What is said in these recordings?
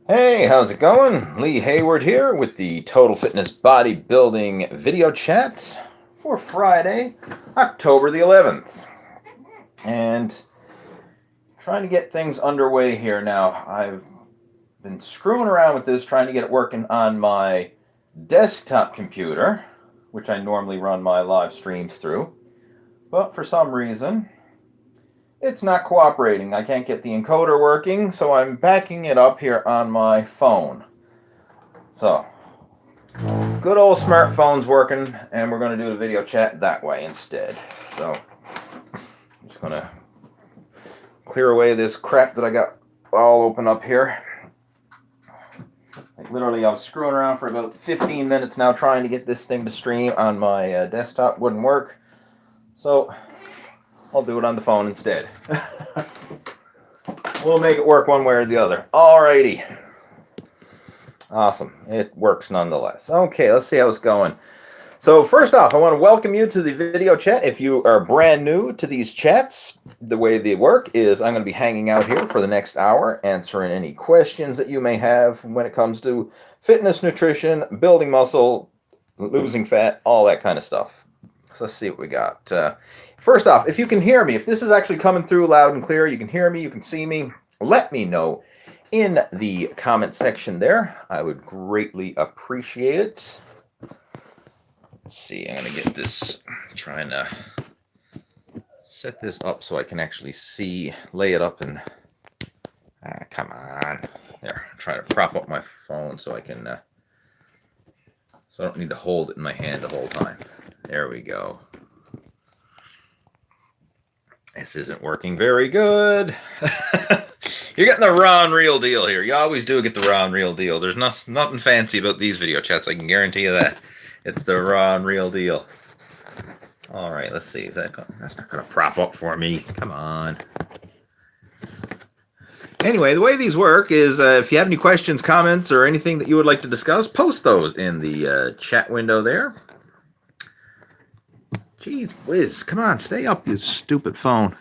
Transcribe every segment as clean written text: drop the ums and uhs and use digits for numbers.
Hey, how's it going? Lee Hayward here with the Total Fitness Bodybuilding video chat for Friday, October the 11th. And trying to get things underway here now. I've been screwing around with this, trying to get it working on my desktop computer, which I normally run my live streams through. But for some reason, it's not cooperating. I can't get the encoder working, so I'm backing it up here on my phone. So, good old smartphone's working, and we're going to do the video chat that way instead. So, I'm just going to clear away this crap that I got all open up here. Like literally, I was screwing around for about 15 minutes now trying to get this thing to stream on my desktop. Wouldn't work. So, I'll do it on the phone instead. We'll make it work one way or the other. Alrighty. Awesome. It works nonetheless. Okay, let's see how it's going. So first off, I want to welcome you to the video chat. If you are brand new to these chats, the way they work is I'm going to be hanging out here for the next hour, answering any questions that you may have when it comes to fitness, nutrition, building muscle, losing fat, all that kind of stuff. So let's see what we got. First off, if you can hear me, if this is actually coming through loud and clear, you can hear me, you can see me, let me know in the comment section there. I would greatly appreciate it. Let's see, I'm going to get this, trying to set this up so I can actually see, lay it up and, come on. There, try to prop up my phone so I can, so I don't need to hold it in my hand the whole time. There we go. This isn't working very good. You're getting the raw and real deal here. You always do get the raw and real deal. There's nothing fancy about these video chats. I can guarantee you that. It's the raw and real deal. All right, let's see. That's not going to prop up for me. Come on. Anyway, the way these work is if you have any questions, comments, or anything that you would like to discuss, post those in the chat window there. Jeez whiz, come on, stay up, you stupid phone.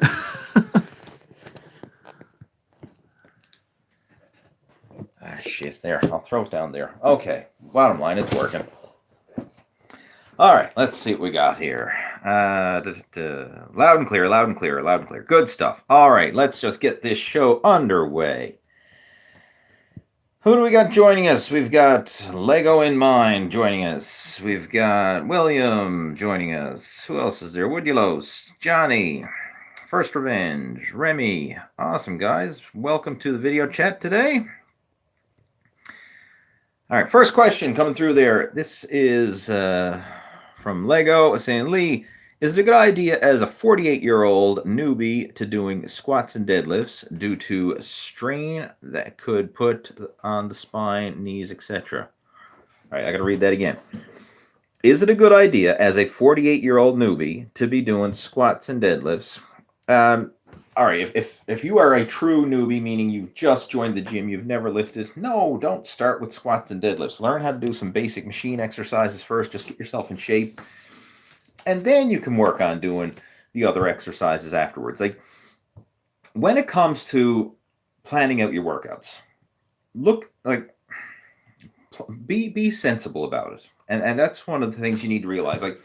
Shit, there, I'll throw it down there. Okay, bottom line, it's working. All right, let's see what we got here. Loud and clear, loud and clear, loud and clear. Good stuff. All right, let's just get this show underway. Who do we got joining us? We've got Lego in Mind joining us. We've got William joining us. Who else is there? Woodylos, Johnny, First Revenge, Remy. Awesome, guys. Welcome to the video chat today. All right, first question coming through there. This is from Lego saying, Lee, is it a good idea as a 48-year-old newbie to doing squats and deadlifts due to strain that could put on the spine, knees, etc.? All right, I got to read that again. Is it a good idea as a 48-year-old newbie to be doing squats and deadlifts? All right, if you are a true newbie, meaning you've just joined the gym, you've never lifted, no, don't start with squats and deadlifts. Learn how to do some basic machine exercises first. Just get yourself in shape. And then you can work on doing the other exercises afterwards. Like, when it comes to planning out your workouts, be sensible about it. And that's one of the things you need to realize. Like,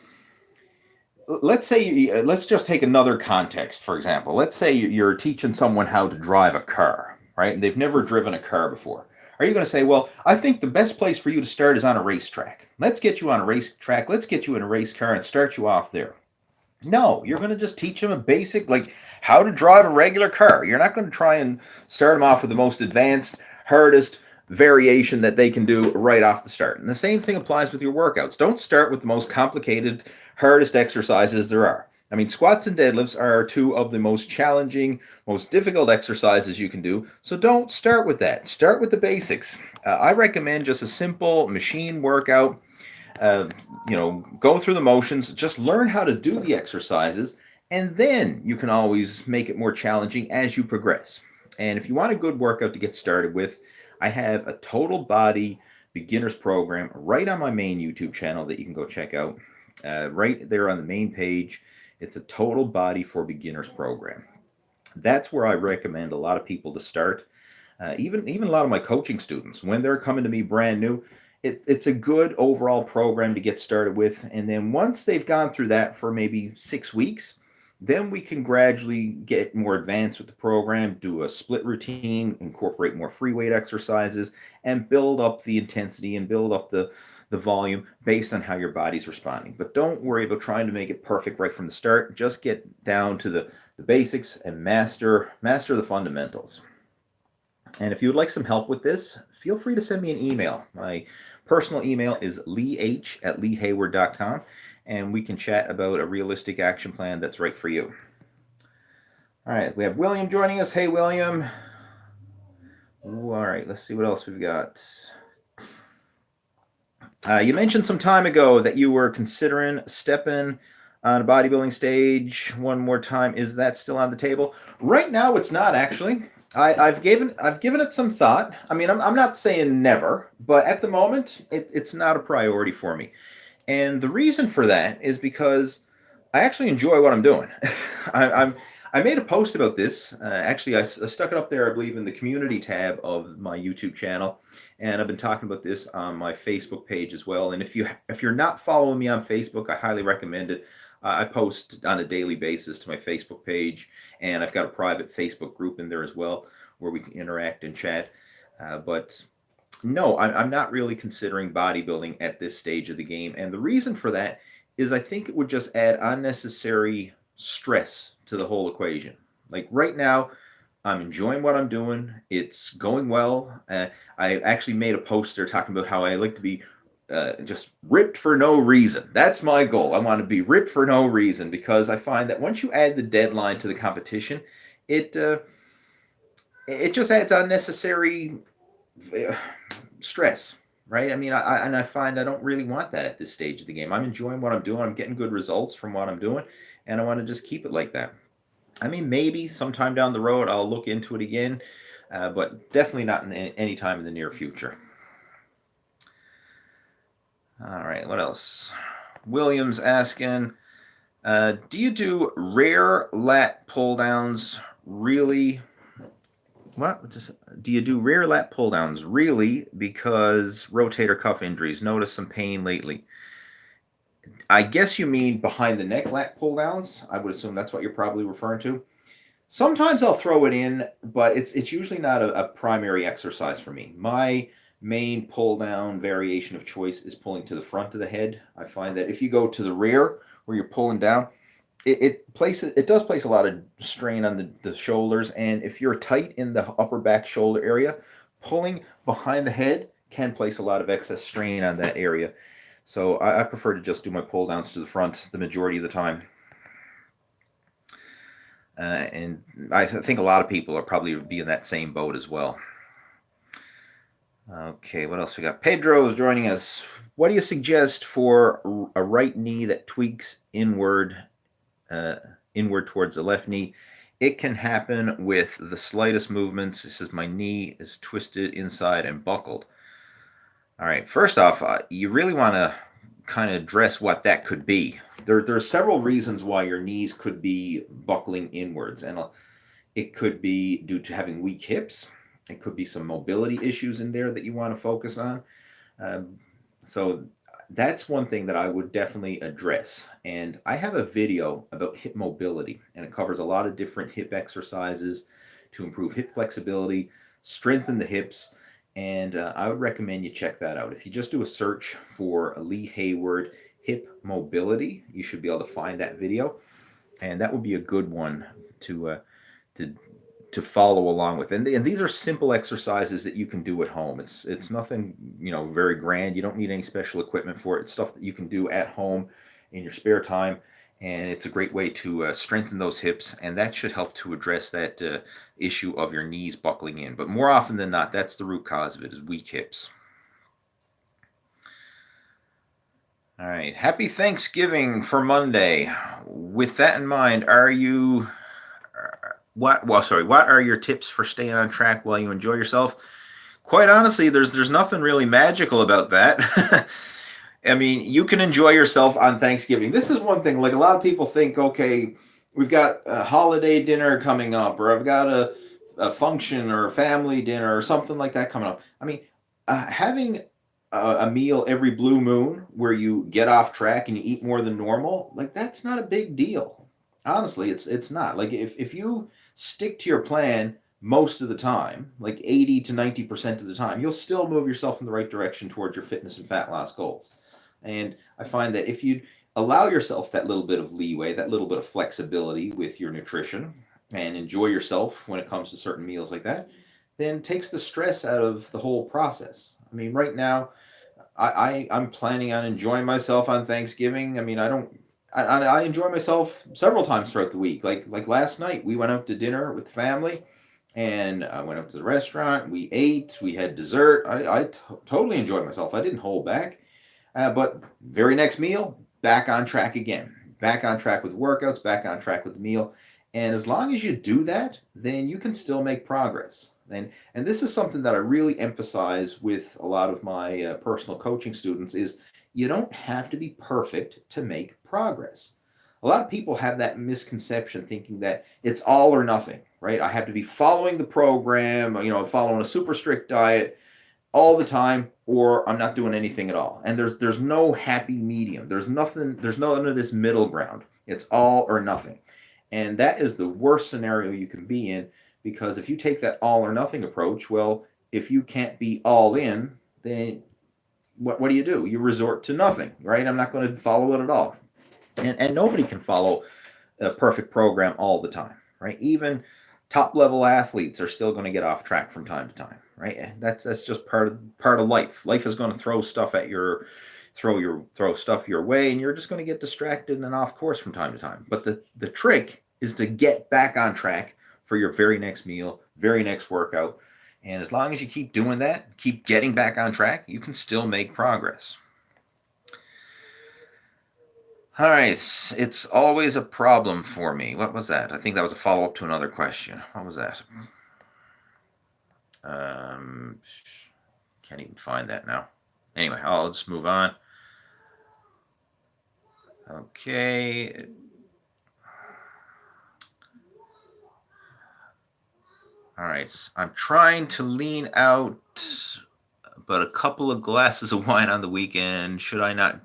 let's say, let's just take another context, for example. Let's say you're teaching someone how to drive a car, right? And they've never driven a car before. Are you going to say, well, I think the best place for you to start is on a racetrack. Let's get you on a racetrack. Let's get you in a race car and start you off there. No, you're going to just teach them a basic, like how to drive a regular car. You're not going to try and start them off with the most advanced, hardest variation that they can do right off the start. And the same thing applies with your workouts. Don't start with the most complicated, hardest exercises there are. I mean, squats and deadlifts are two of the most challenging, most difficult exercises you can do. So don't start with that. Start with the basics. I recommend just a simple machine workout. Go through the motions. Just learn how to do the exercises, and then you can always make it more challenging as you progress. And if you want a good workout to get started with, I have a total body beginners program right on my main YouTube channel that you can go check out. Right there on the main page. It's a total body for beginners program. That's where I recommend a lot of people to start. Even a lot of my coaching students, when they're coming to me brand new, it's a good overall program to get started with. And then once they've gone through that for maybe 6 weeks, then we can gradually get more advanced with the program, do a split routine, incorporate more free weight exercises, and build up the intensity and build up the volume based on how your body's responding. But don't worry about trying to make it perfect right from the start. Just get down to the basics and master the fundamentals. And if you would like some help with this, feel free to send me an email. My personal email is leeh@leehayward.com, and we can chat about a realistic action plan that's right for you. All right, we have William joining us. Hey, William. All right, let's see what else we've got. You mentioned some time ago that you were considering stepping on a bodybuilding stage one more time. Is that still on the table? Right now, it's not actually. I've given it some thought. I mean, I'm not saying never, but at the moment, it's not a priority for me. And the reason for that is because I actually enjoy what I'm doing. I made a post about this. Actually, I stuck it up there, I believe, in the community tab of my YouTube channel, and I've been talking about this on my Facebook page as well. And if you're not following me on Facebook, I highly recommend it. I post on a daily basis to my Facebook page, and I've got a private Facebook group in there as well where we can interact and chat. But no, I'm not really considering bodybuilding at this stage of the game. And the reason for that is I think it would just add unnecessary stress to the whole equation. Like right now, I'm enjoying what I'm doing. It's going well. I actually made a post there talking about how I like to be just ripped for no reason. That's my goal. I want to be ripped for no reason, because I find that once you add the deadline to the competition, it just adds unnecessary stress, right? I mean, I find I don't really want that at this stage of the game. I'm enjoying what I'm doing. I'm getting good results from what I'm doing, and I want to just keep it like that. I mean, maybe sometime down the road I'll look into it again, but definitely not in any time in the near future. All right, what else? William's asking, do you do rear lat pulldowns really? What? Do you do rear lat pulldowns really? Because rotator cuff injuries. Notice some pain lately. I guess you mean behind the neck lat pulldowns. I would assume that's what you're probably referring to. Sometimes I'll throw it in, but it's usually not a primary exercise for me. My main pull down variation of choice is pulling to the front of the head. I find that if you go to the rear where you're pulling down, it does place a lot of strain on the shoulders, and if you're tight in the upper back shoulder area, pulling behind the head can place a lot of excess strain on that area. So I prefer to just do my pull downs to the front the majority of the time. And I think a lot of people are probably be in that same boat as well. Okay, what else we got? Pedro is joining us. What do you suggest for a right knee that tweaks inward towards the left knee? It can happen with the slightest movements. This is my knee is twisted inside and buckled. All right, first off, you really want to kind of address what that could be. There are several reasons why your knees could be buckling inwards, and it could be due to having weak hips. It could be some mobility issues in there that you want to focus on. So that's one thing that I would definitely address. And I have a video about hip mobility, and it covers a lot of different hip exercises to improve hip flexibility, strengthen the hips, and I would recommend you check that out. If you just do a search for Lee Hayward hip mobility, you should be able to find that video, and that would be a good one to follow along with. And these are simple exercises that you can do at home. It's nothing, very grand. You don't need any special equipment for it. It's stuff that you can do at home in your spare time, and it's a great way to strengthen those hips, and that should help to address that issue of your knees buckling in. But more often than not, that's the root cause of it, is weak hips. All right, happy Thanksgiving for Monday. With that in mind, what are your tips for staying on track while you enjoy yourself? Quite honestly, there's nothing really magical about that. I mean, you can enjoy yourself on Thanksgiving. This is one thing, like a lot of people think, okay, we've got a holiday dinner coming up, or I've got a function or a family dinner or something like that coming up. I mean, having a meal every blue moon where you get off track and you eat more than normal, like that's not a big deal. Honestly, it's not. Like if you stick to your plan most of the time, like 80 to 90% of the time, you'll still move yourself in the right direction towards your fitness and fat loss goals. And I find that if you allow yourself that little bit of leeway, that little bit of flexibility with your nutrition, and enjoy yourself when it comes to certain meals like that, then takes the stress out of the whole process. I mean, right now, I'm planning on enjoying myself on Thanksgiving. I mean, I enjoy myself several times throughout the week. Like last night, we went out to dinner with the family, and I went up to the restaurant. We ate. We had dessert. I totally enjoyed myself. I didn't hold back. But very next meal, back on track again. Back on track with workouts. Back on track with the meal. And as long as you do that, then you can still make progress. And this is something that I really emphasize with a lot of my personal coaching students is you don't have to be perfect to make progress. A lot of people have that misconception thinking that it's all or nothing, right? I have to be following the program, following a super strict diet all the time, or I'm not doing anything at all. And there's no happy medium. There's none of this middle ground. It's all or nothing. And that is the worst scenario you can be in, because if you take that all or nothing approach, well, if you can't be all in, then what do? You resort to nothing, right? I'm not going to follow it at all. And nobody can follow a perfect program all the time, right? Even top level athletes are still going to get off track from time to time, right? That's just part of life. Life is going to throw stuff your way, and you're just going to get distracted and off course from time to time. But the trick is to get back on track for your very next meal, very next workout. And as long as you keep doing that, keep getting back on track, you can still make progress. All right, it's always a problem for me. What was that? I think that was a follow-up to another question. What was that? Can't even find that now. Anyway, I'll just move on. Okay. All right, I'm trying to lean out, but a couple of glasses of wine on the weekend. Should I not?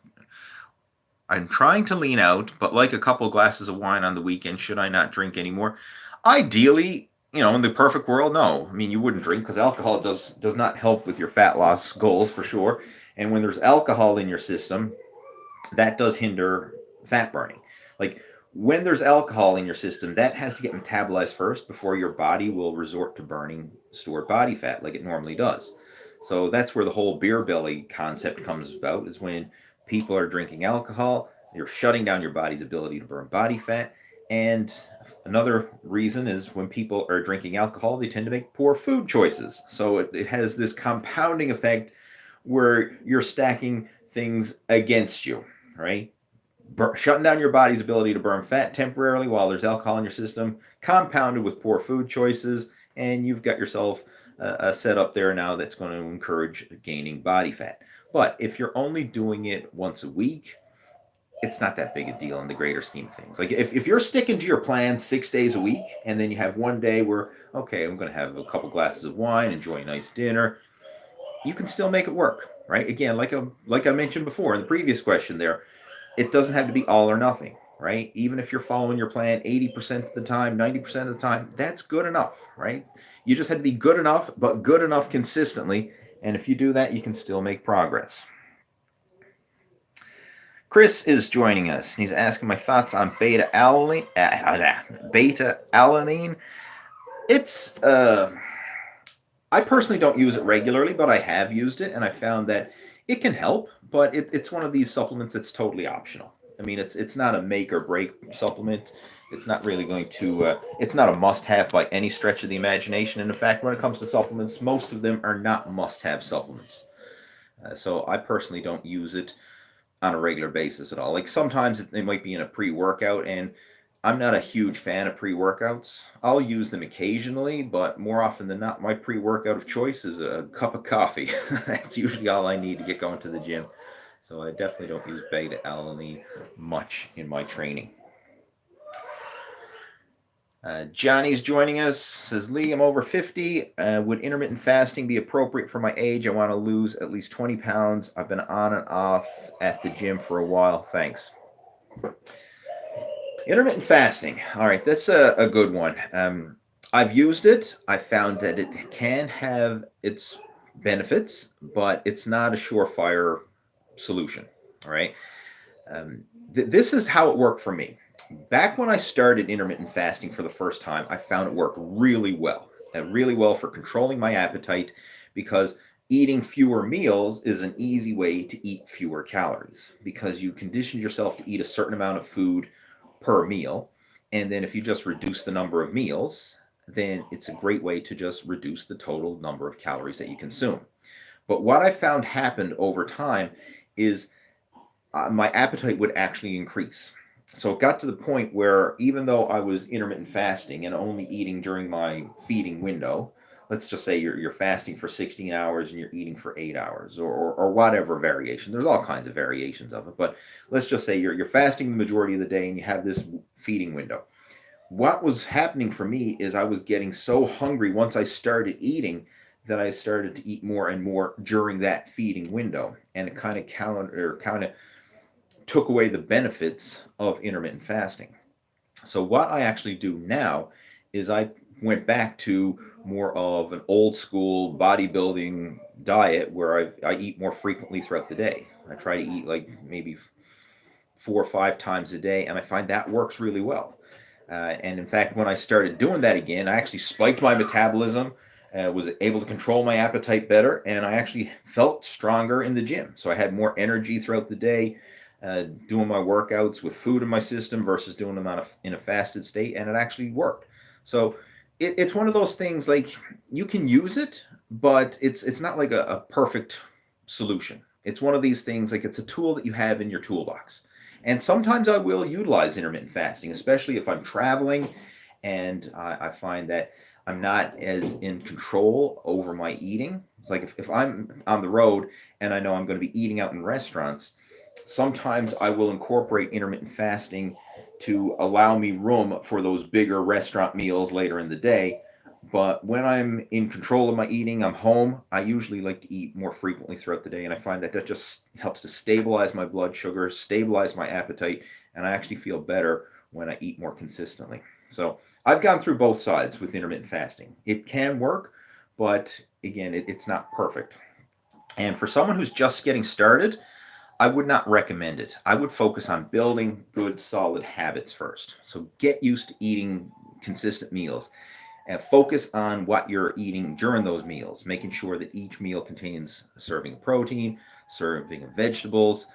I'm trying to lean out, but like a couple of glasses of wine on the weekend, should I not drink anymore? Ideally, in the perfect world, no. I mean, you wouldn't drink because alcohol does not help with your fat loss goals for sure. And when there's alcohol in your system, that does hinder fat burning. Like when there's alcohol in your system, that has to get metabolized first before your body will resort to burning stored body fat like it normally does. So that's where the whole beer belly concept comes about, is when people are drinking alcohol, you're shutting down your body's ability to burn body fat. And another reason is when people are drinking alcohol, they tend to make poor food choices. So it has this compounding effect where you're stacking things against you, right? Shutting down your body's ability to burn fat temporarily while there's alcohol in your system, compounded with poor food choices, and you've got yourself a setup there now that's going to encourage gaining body fat. But if you're only doing it once a week, it's not that big a deal in the greater scheme of things. Like if you're sticking to your plan 6 days a week, and then you have one day where, okay, I'm going to have a couple glasses of wine, enjoy a nice dinner, you can still make it work, right? Again, like I mentioned before in the previous question there, it doesn't have to be all or nothing, right? Even if you're following your plan 80% of the time, 90% of the time, that's good enough, right? You just have to be good enough, but good enough consistently. And if you do that, you can still make progress. Chris is joining us. He's asking my thoughts on beta-alanine. Beta-alanine. It's, I personally don't use it regularly, but I have used it, and I found that it can help, but it's one of these supplements that's totally optional. I mean, it's not a make or break supplement. It's not really going to, it's not a must-have by any stretch of the imagination. And in fact, when it comes to supplements, most of them are not must-have supplements. So I personally don't use it on a regular basis at all. Like sometimes it might be in a pre-workout, and I'm not a huge fan of pre-workouts. I'll use them occasionally, but more often than not, my pre-workout of choice is a cup of coffee. That's usually all I need to get going to the gym. So I definitely don't use beta-alanine much in my training. Johnny's joining us. Says, Lee, I'm over 50. Would intermittent fasting be appropriate for my age? I want to lose at least 20 pounds. I've been on and off at the gym for a while. Thanks. Intermittent fasting. All right, that's a good one. I've used it. I found that it can have its benefits, but it's not a surefire solution. All right. This is how it worked for me. Back when I started intermittent fasting for the first time, I found it worked really well for controlling my appetite, because eating fewer meals is an easy way to eat fewer calories, because you condition yourself to eat a certain amount of food per meal. And then if you just reduce the number of meals, then it's a great way to just reduce the total number of calories that you consume. But what I found happened over time is my appetite would actually increase. So it got to the point where, even though I was intermittent fasting and only eating during my feeding window, let's just say you're fasting for 16 hours and you're eating for 8 hours, or whatever variation. There's all kinds of variations of it, but let's just say you're fasting the majority of the day and you have this feeding window. What was happening for me is I was getting so hungry once I started eating that I started to eat more and more during that feeding window, and it kind of took away the benefits of intermittent fasting. So what I actually do now is I went back to more of an old school bodybuilding diet, where I eat more frequently throughout the day. I try to eat like maybe 4 or 5 times a day, and I find that works really well. And in fact, when I started doing that again, I actually spiked my metabolism, was able to control my appetite better, and I actually felt stronger in the gym. So I had more energy throughout the day, doing my workouts with food in my system versus doing them in a fasted state, and it actually worked. So it's one of those things, like, you can use it, but it's not like a perfect solution. It's one of these things, like, it's a tool that you have in your toolbox. And sometimes I will utilize intermittent fasting, especially if I'm traveling and I find that I'm not as in control over my eating. It's like if I'm on the road and I know I'm going to be eating out in restaurants, sometimes I will incorporate intermittent fasting to allow me room for those bigger restaurant meals later in the day. But when I'm in control of my eating, I'm home, I usually like to eat more frequently throughout the day. And I find that just helps to stabilize my blood sugar, stabilize my appetite, and I actually feel better when I eat more consistently. So I've gone through both sides with intermittent fasting. It can work, but again, it's not perfect. And for someone who's just getting started, I would not recommend it. I would focus on building good, solid habits first. So get used to eating consistent meals, and focus on what you're eating during those meals, making sure that each meal contains a serving of protein, serving of vegetables,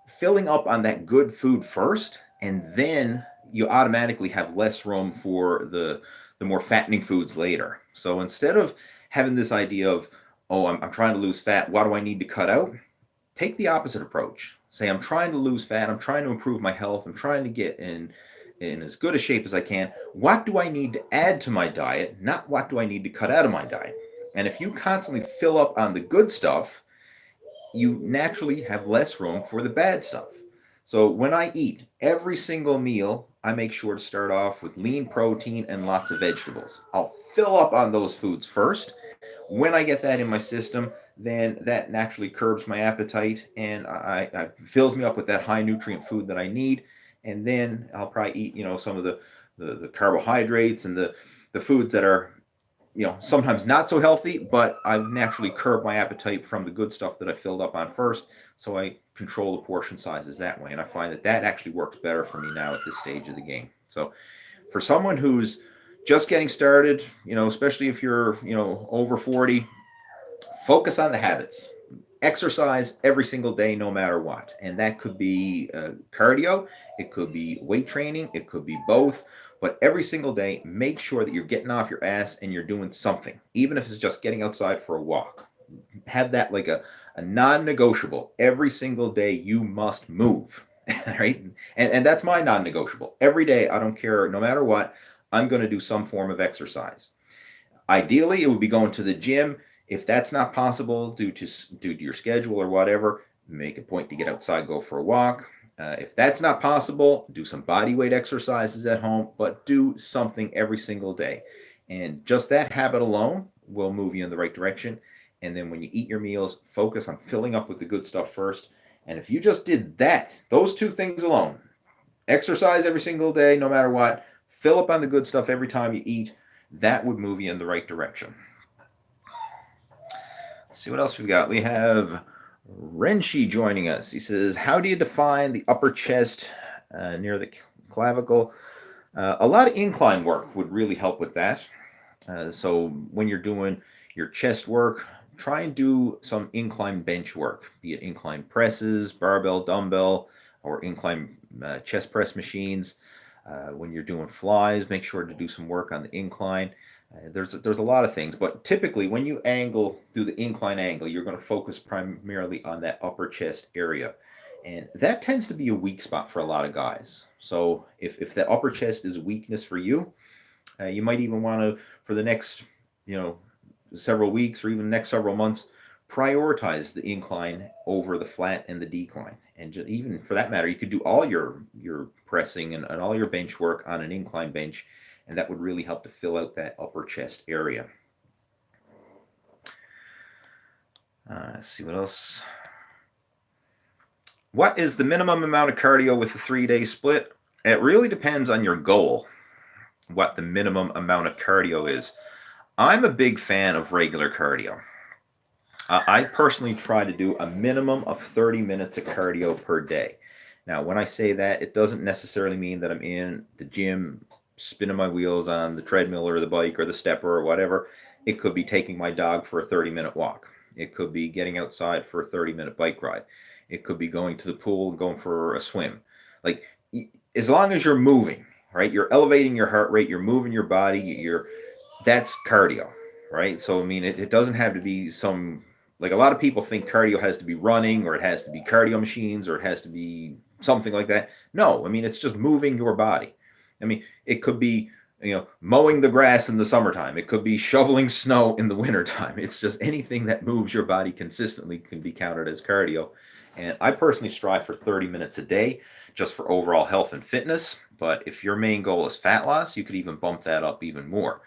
filling up on that good food first, and then you automatically have less room for the more fattening foods later. So instead of having this idea of, oh, I'm trying to lose fat, what do I need to cut out? Take the opposite approach. Say, I'm trying to lose fat, I'm trying to improve my health, I'm trying to get in as good a shape as I can. What do I need to add to my diet? Not what do I need to cut out of my diet? And if you constantly fill up on the good stuff, you naturally have less room for the bad stuff. So when I eat every single meal, I make sure to start off with lean protein and lots of vegetables. I'll fill up on those foods first. When I get that in my system, then that naturally curbs my appetite, and I fills me up with that high nutrient food that I need. And then I'll probably eat, some of the carbohydrates and the foods that are, sometimes not so healthy, but I've naturally curbed my appetite from the good stuff that I filled up on first. So I control the portion sizes that way. And I find that actually works better for me now at this stage of the game. So for someone who's just getting started, especially if you're, over 40, focus on the habits. Exercise every single day, no matter what. And that could be cardio, it could be weight training, it could be both. But every single day, make sure that you're getting off your ass and you're doing something, even if it's just getting outside for a walk. Have that like a non-negotiable. Every single day, you must move. Right? And that's my non-negotiable. Every day, I don't care, no matter what, I'm going to do some form of exercise. Ideally, it would be going to the gym. If that's not possible due to your schedule or whatever, make a point to get outside, go for a walk. If that's not possible, do some body weight exercises at home, but do something every single day. And just that habit alone will move you in the right direction. And then when you eat your meals, focus on filling up with the good stuff first. And if you just did that, those two things alone, exercise every single day, no matter what, fill up on the good stuff every time you eat, that would move you in the right direction. Let's see what else we've got. We have Renshi joining us. He says, how do you define the upper chest near the clavicle? A lot of incline work would really help with that. So when you're doing your chest work, try and do some incline bench work, be it incline presses, barbell, dumbbell, or incline chest press machines. When you're doing flies, make sure to do some work on the incline. There's a lot of things, but typically when you do the incline angle, you're going to focus primarily on that upper chest area. And that tends to be a weak spot for a lot of guys. So if the upper chest is a weakness for you, you might even want to, for the next, several weeks or even next several months, prioritize the incline over the flat and the decline. And even for that matter, you could do all your pressing and all your bench work on an incline bench, and that would really help to fill out that upper chest area. Let's see what else. What is the minimum amount of cardio with a 3-day split? It really depends on your goal, what the minimum amount of cardio is. I'm a big fan of regular cardio. I personally try to do a minimum of 30 minutes of cardio per day. Now, when I say that, it doesn't necessarily mean that I'm in the gym spinning my wheels on the treadmill or the bike or the stepper or whatever. It could be taking my dog for a 30-minute walk. It could be getting outside for a 30-minute bike ride. It could be going to the pool and going for a swim. Like, as long as you're moving, right? You're elevating your heart rate, you're moving your body, that's cardio, right? So, I mean, it doesn't have to be like a lot of people think cardio has to be running, or it has to be cardio machines, or it has to be something like that. No, I mean, it's just moving your body. I mean, it could be, mowing the grass in the summertime. It could be shoveling snow in the wintertime. It's just anything that moves your body consistently can be counted as cardio. And I personally strive for 30 minutes a day just for overall health and fitness. But if your main goal is fat loss, you could even bump that up even more.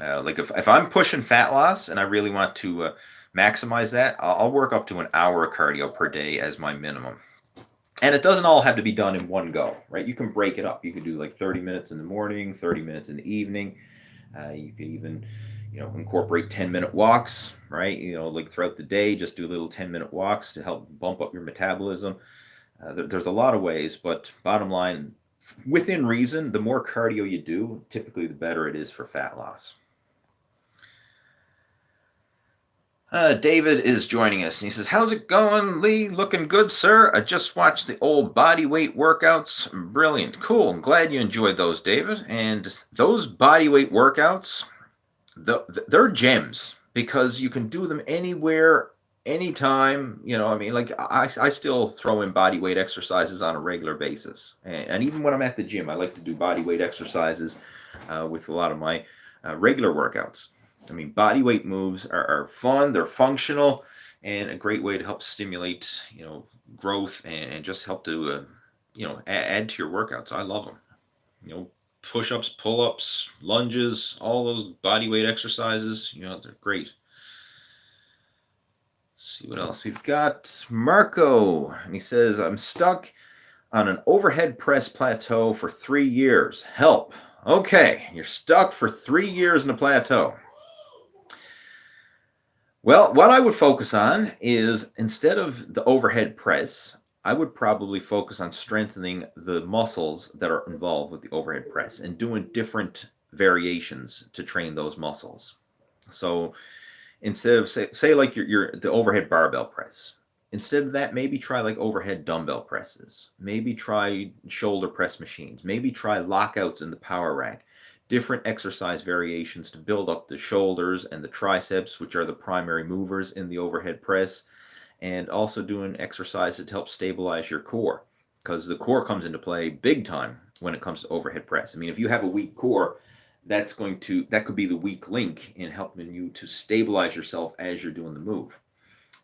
Like if I'm pushing fat loss and I really want to maximize that, I'll work up to an hour of cardio per day as my minimum. And it doesn't all have to be done in one go, right? You can break it up. You can do like 30 minutes in the morning, 30 minutes in the evening. You could even, incorporate 10-minute walks, right? Like throughout the day, just do little 10-minute walks to help bump up your metabolism. There's a lot of ways, but bottom line, within reason, the more cardio you do, typically the better it is for fat loss. David is joining us, and he says, how's it going, Lee? Looking good, sir. I just watched the old body weight workouts. Brilliant. Cool. I'm glad you enjoyed those, David. And those body weight workouts, they're gems, because you can do them anywhere, anytime. Like I still throw in body weight exercises on a regular basis. And even when I'm at the gym, I like to do body weight exercises with a lot of my regular workouts. Body weight moves are fun, they're functional, and a great way to help stimulate, growth and just help to, add to your workouts. I love them. Push-ups, pull-ups, lunges, all those body weight exercises, they're great. Let's see what else we've got. Marco, and he says, I'm stuck on an overhead press plateau for 3 years. Help. Okay, you're stuck for 3 years in a plateau. Well, what I would focus on is, instead of the overhead press, I would probably focus on strengthening the muscles that are involved with the overhead press and doing different variations to train those muscles. So instead of say like the overhead barbell press, instead of that, maybe try like overhead dumbbell presses, maybe try shoulder press machines, maybe try lockouts in the power rack. Different exercise variations to build up the shoulders and the triceps, which are the primary movers in the overhead press, and also doing exercises to help stabilize your core, because the core comes into play big time when it comes to overhead press. If you have a weak core, that could be the weak link in helping you to stabilize yourself as you're doing the move.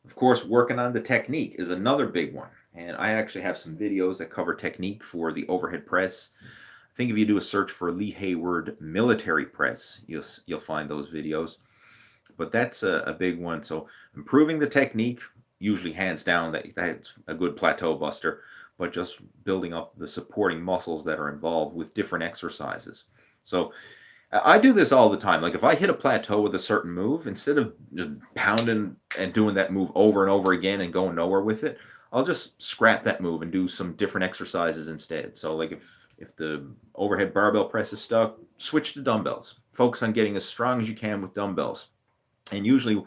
Of course, working on the technique is another big one. And I actually have some videos that cover technique for the overhead press. I think if you do a search for Lee Hayward military press, you'll find those videos. But that's a big one. So improving the technique, usually hands down, that's a good plateau buster, but just building up the supporting muscles that are involved with different exercises. So I do this all the time. Like if I hit a plateau with a certain move, instead of just pounding and doing that move over and over again and going nowhere with it, I'll just scrap that move and do some different exercises instead. So like if the overhead barbell press is stuck, switch to dumbbells. Focus on getting as strong as you can with dumbbells. And usually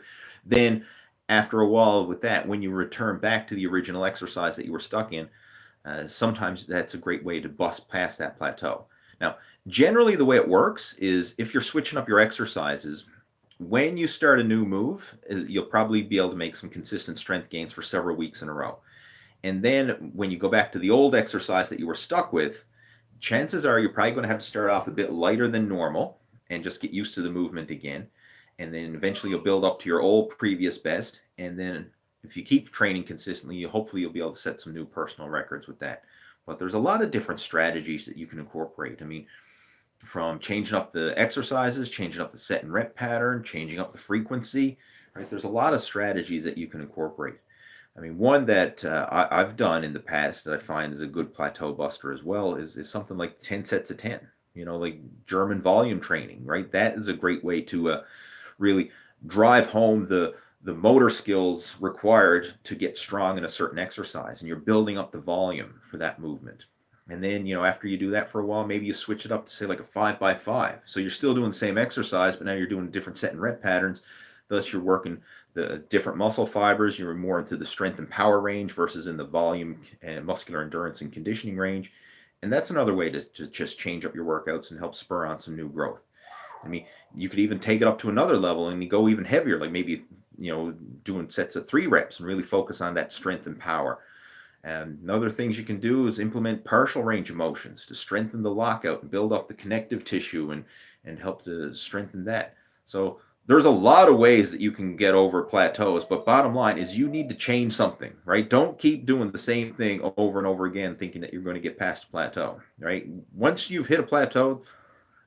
then after a while with that, when you return back to the original exercise that you were stuck in, sometimes that's a great way to bust past that plateau. Now, generally the way it works is if you're switching up your exercises, when you start a new move, you'll probably be able to make some consistent strength gains for several weeks in a row. And then when you go back to the old exercise that you were stuck with, chances are you're probably going to have to start off a bit lighter than normal and just get used to the movement again. And then eventually you'll build up to your old previous best. And then if you keep training consistently, hopefully you'll be able to set some new personal records with that. But there's a lot of different strategies that you can incorporate. I mean, from changing up the exercises, changing up the set and rep pattern, changing up the frequency, right? There's a lot of strategies that you can incorporate. I mean, one that I've done in the past that I find is a good plateau buster as well is something like 10 sets of 10, like German volume training, right? That is a great way to really drive home the motor skills required to get strong in a certain exercise, and you're building up the volume for that movement. And then, after you do that for a while, maybe you switch it up to say like a 5x5. So you're still doing the same exercise, but now you're doing different set and rep patterns. Thus you're working the different muscle fibers. You're more into the strength and power range versus in the volume and muscular endurance and conditioning range. And that's another way to just change up your workouts and help spur on some new growth. I mean, you could even take it up to another level and you go even heavier, like maybe, doing sets of 3 reps and really focus on that strength and power. And other things you can do is implement partial range of motions to strengthen the lockout and build up the connective tissue and help to strengthen that. So there's a lot of ways that you can get over plateaus, but bottom line is you need to change something, right? Don't keep doing the same thing over and over again thinking that you're going to get past a plateau, right? Once you've hit a plateau,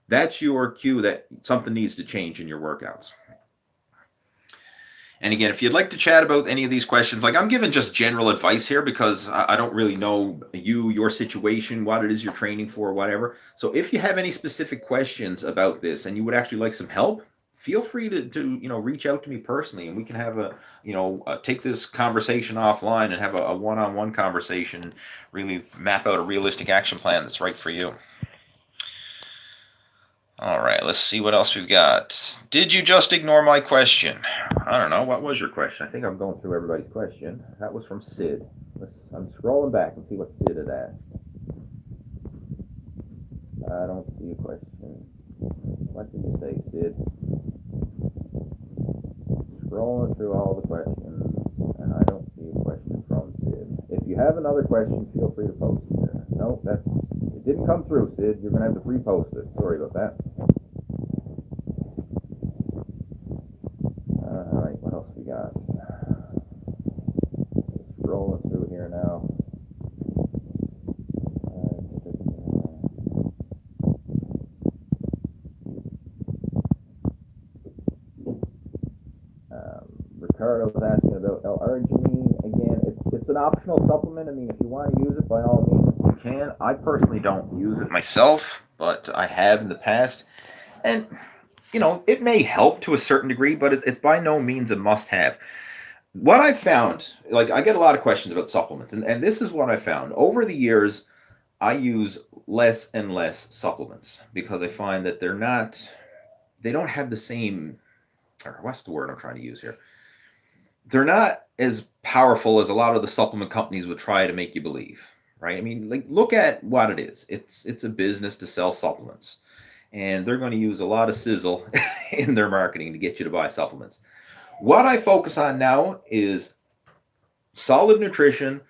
that's your cue that something needs to change in your workouts. And again, if you'd like to chat about any of these questions, like I'm giving just general advice here because I don't really know your situation, what it is you're training for, whatever. So if you have any specific questions about this and you would actually like some help, feel free to reach out to me personally, and we can have take this conversation offline and have a one-on-one conversation, really map out a realistic action plan that's right for you. All right, let's see what else we've got. Did you just ignore my question? I don't know. What was your question? I think I'm going through everybody's question. That was from Sid. I'm scrolling back and see what Sid had asked. I don't see a question. What did you say, Sid? Scrolling through all the questions, and I don't see a question from Sid. If you have another question, feel free to post it there. No, it didn't come through, Sid. You're going to have to repost it. Sorry about that. All right, what else we got? Scrolling through here now. Ricardo was asking about L-arginine. Again, it's an optional supplement. I mean, if you want to use it, by all means, you can. I personally don't use it myself, but I have in the past. And, it may help to a certain degree, but it's by no means a must-have. What I found, like I get a lot of questions about supplements, and this is what I found. Over the years, I use less and less supplements because I find that they don't have the same, or what's the word I'm trying to use here? They're not as powerful as a lot of the supplement companies would try to make you believe, right? I mean, like look at what it is. It's a business to sell supplements, and they're going to use a lot of sizzle in their marketing to get you to buy supplements. What I focus on now is solid nutrition,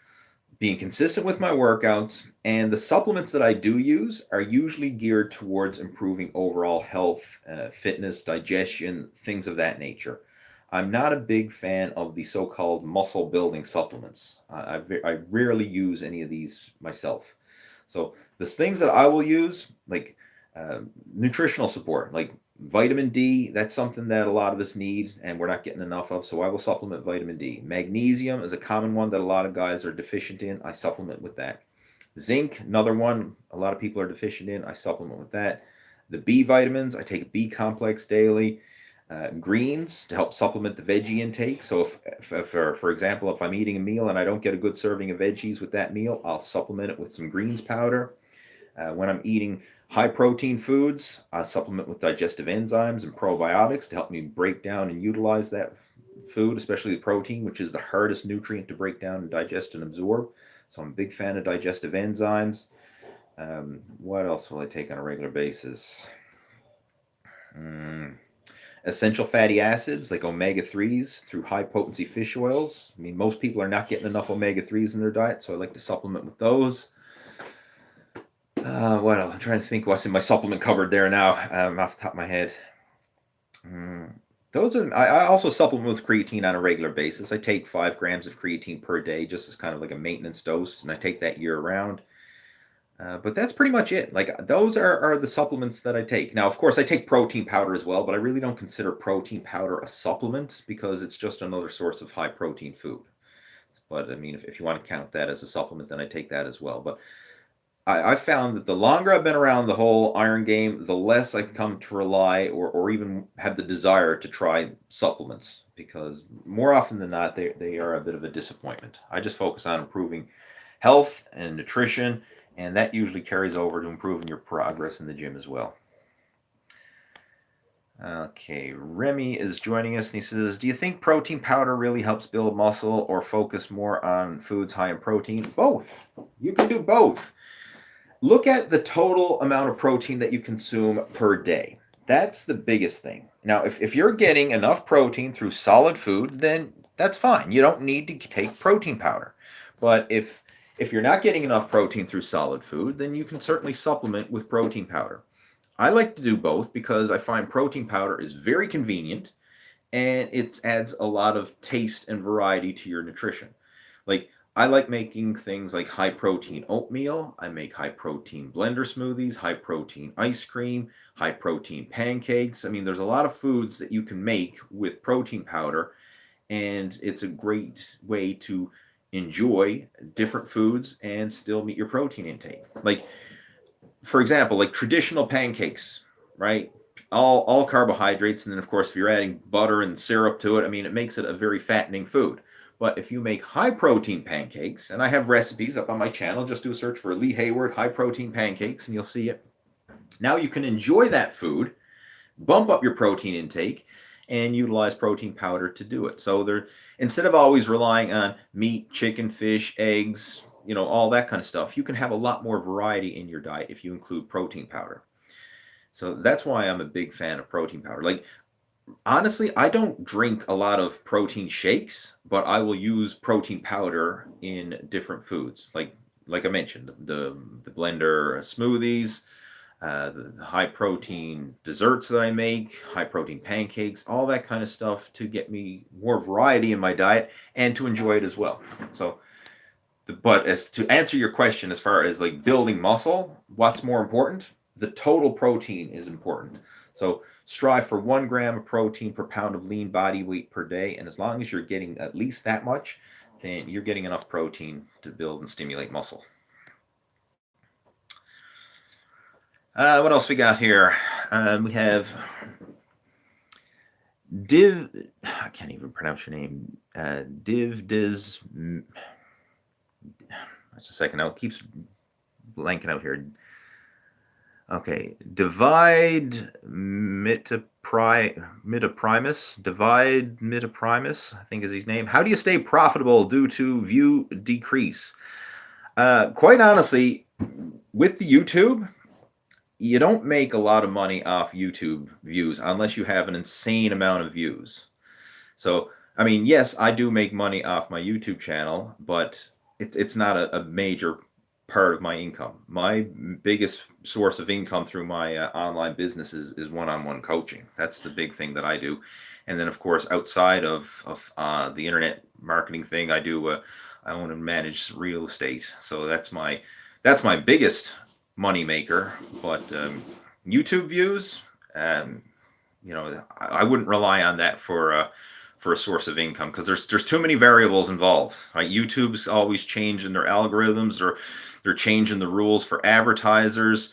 being consistent with my workouts, and the supplements that I do use are usually geared towards improving overall health, fitness, digestion, things of that nature. I'm not a big fan of the so-called muscle building supplements. I rarely use any of these myself. So the things that I will use, like nutritional support, like vitamin D, that's something that a lot of us need and we're not getting enough of. So I will supplement vitamin D. Magnesium is a common one that a lot of guys are deficient in. I supplement with that. Zinc, another one a lot of people are deficient in. I supplement with that. The B vitamins, I take a B complex daily. Greens to help supplement the veggie intake. So for example, if I'm eating a meal and I don't get a good serving of veggies with that meal, I'll supplement it with some greens powder. When I'm eating high protein foods, I supplement with digestive enzymes and probiotics to help me break down and utilize that food, especially the protein, which is the hardest nutrient to break down and digest and absorb. So I'm a big fan of digestive enzymes. What else will I take on a regular basis? Essential fatty acids like omega-3s through high potency fish oils. I mean, most people are not getting enough omega-3s in their diet, so I like to supplement with those. What else? I'm trying to think what's in my supplement cupboard there now, off the top of my head. Those are. I also supplement with creatine on a regular basis. I take 5 grams of creatine per day, just as kind of like a maintenance dose, and I take that year round. But that's pretty much it. Like those are the supplements that I take. Now, of course, I take protein powder as well, but I really don't consider protein powder a supplement because it's just another source of high protein food. But I mean, if you want to count that as a supplement, then I take that as well. But I found that the longer I've been around the whole iron game, the less I've come to rely or even have the desire to try supplements because more often than not, they are a bit of a disappointment. I just focus on improving health and nutrition, and that usually carries over to improving your progress in the gym as well. Okay, Remy is joining us and he says, do you think protein powder really helps build muscle or focus more on foods high in protein? Both. You can do both. Look at the total amount of protein that you consume per day. That's the biggest thing. Now, if you're getting enough protein through solid food, then that's fine. You don't need to take protein powder. But if you're not getting enough protein through solid food, then you can certainly supplement with protein powder. I like to do both because I find protein powder is very convenient and it adds a lot of taste and variety to your nutrition. Like I like making things like high protein oatmeal. I make high protein blender smoothies, high protein ice cream, high protein pancakes. I mean, there's a lot of foods that you can make with protein powder, and it's a great way to enjoy different foods and still meet your protein intake. Like, for example, like traditional pancakes, right? All carbohydrates, and then of course, if you're adding butter and syrup to it, I mean, it makes it a very fattening food. But if you make high protein pancakes, and I have recipes up on my channel, just do a search for Lee Hayward high protein pancakes and you'll see it. Now you can enjoy that food, bump up your protein intake, and utilize protein powder to do it. So instead of always relying on meat, chicken, fish, eggs, all that kind of stuff, you can have a lot more variety in your diet if you include protein powder. So that's why I'm a big fan of protein powder. Like, honestly, I don't drink a lot of protein shakes, but I will use protein powder in different foods. Like I mentioned, the blender smoothies, the high protein desserts that I make, high protein pancakes, all that kind of stuff to get me more variety in my diet and to enjoy it as well. So, but as to answer your question, as far as like building muscle, what's more important? The total protein is important. So strive for 1 gram of protein per pound of lean body weight per day. And as long as you're getting at least that much, then you're getting enough protein to build and stimulate muscle. What else we got here? We have I can't even pronounce your name. Just a second now. It keeps blanking out here. Okay, Divide Mitaprimus, I think is his name. How do you stay profitable due to view decrease? Quite honestly, with the YouTube, you don't make a lot of money off YouTube views unless you have an insane amount of views. So, I mean, yes, I do make money off my YouTube channel, but it's not a major part of my income. My biggest source of income through my online business is one-on-one coaching. That's the big thing that I do. And then, of course, outside of the internet marketing thing, I do I own and manage real estate. So that's my biggest money maker. But YouTube views, you know, I wouldn't rely on that for a source of income, because there's too many variables involved. Right? YouTube's always changing their algorithms, or they're changing the rules for advertisers.